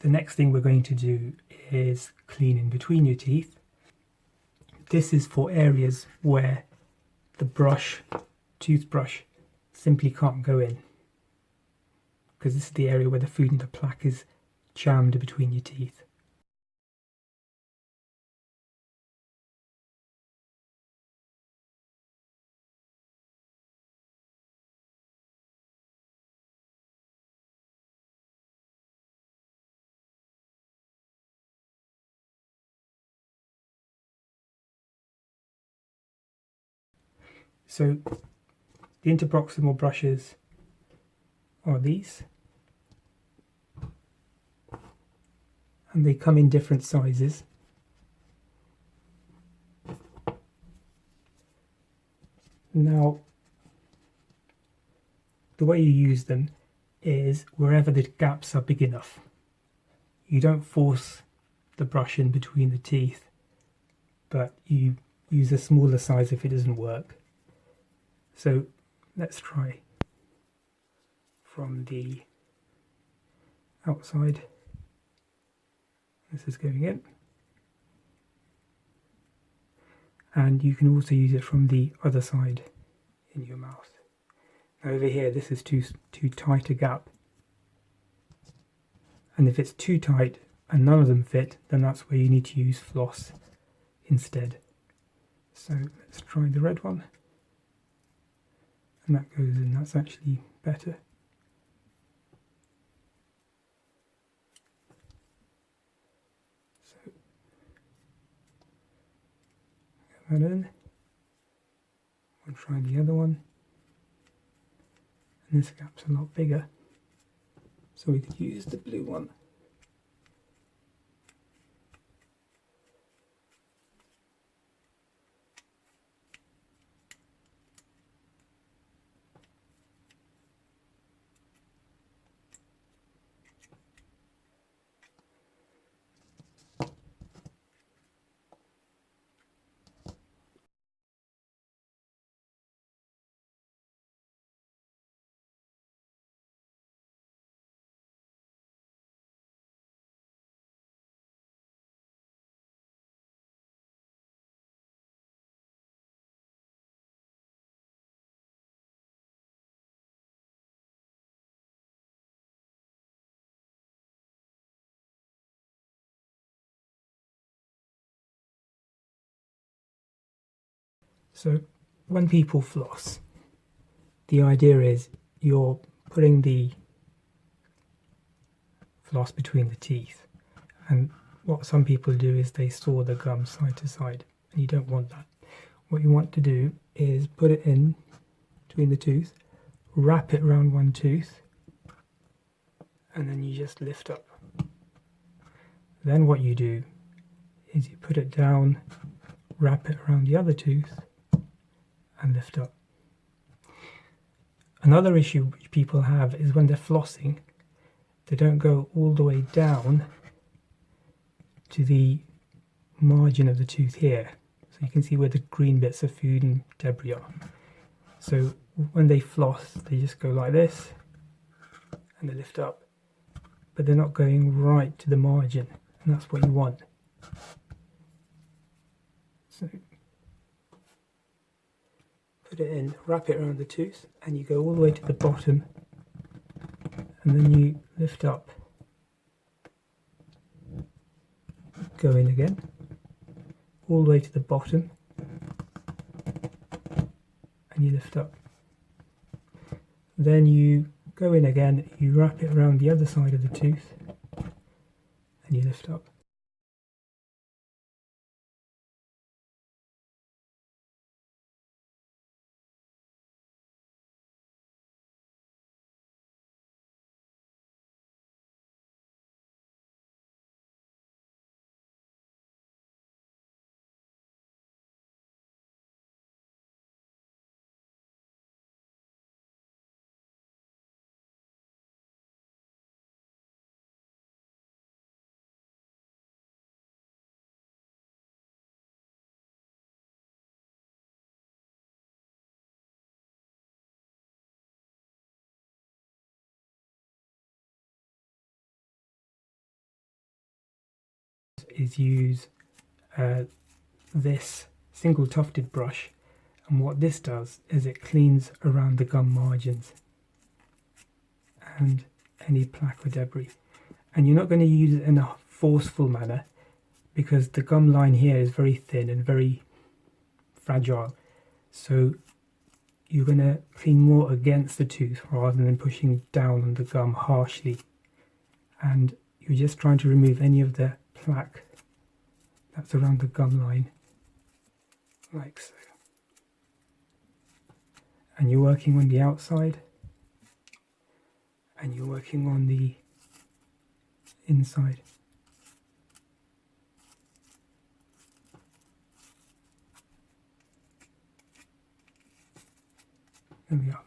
the next thing we're going to do is clean in between your teeth. This is for areas where the toothbrush simply can't go in, because this is the area where the food and the plaque is jammed between your teeth. So the interproximal brushes are these, and they come in different sizes. Now, the way you use them is wherever the gaps are big enough. You don't force the brush in between the teeth, but you use a smaller size if it doesn't work. So let's try from the outside. This is going in. And you can also use it from the other side in your mouth. Now over here, this is too tight a gap. And if it's too tight and none of them fit, then that's where you need to use floss instead. So let's try the red one. And that goes in, that's actually better. So get that in. We'll try the other one. And this gap's a lot bigger, so we could use the blue one. So when people floss, the idea is you're putting the floss between the teeth, and what some people do is they saw the gum side to side, and you don't want that. What you want to do is put it in between the tooth, wrap it around one tooth, and then you just lift up. Then what you do is you put it down, wrap it around the other tooth, and lift up. Another issue which people have is when they're flossing, they don't go all the way down to the margin of the tooth here. So you can see where the green bits of food and debris are. So when they floss, they just go like this, and they lift up, but they're not going right to the margin, and that's what you want. So put it in, wrap it around the tooth, and you go all the way to the bottom, and then you lift up, go in again, all the way to the bottom, and you lift up. Then you go in again, you wrap it around the other side of the tooth, and you lift up. is use this single tufted brush, and what this does is it cleans around the gum margins and any plaque or debris. And you're not going to use it in a forceful manner because the gum line here is very thin and very fragile, so you're going to clean more against the tooth rather than pushing down on the gum harshly, and you're just trying to remove any of the plaque that's around the gum line, like so. And you're working on the outside and you're working on the inside. There we are.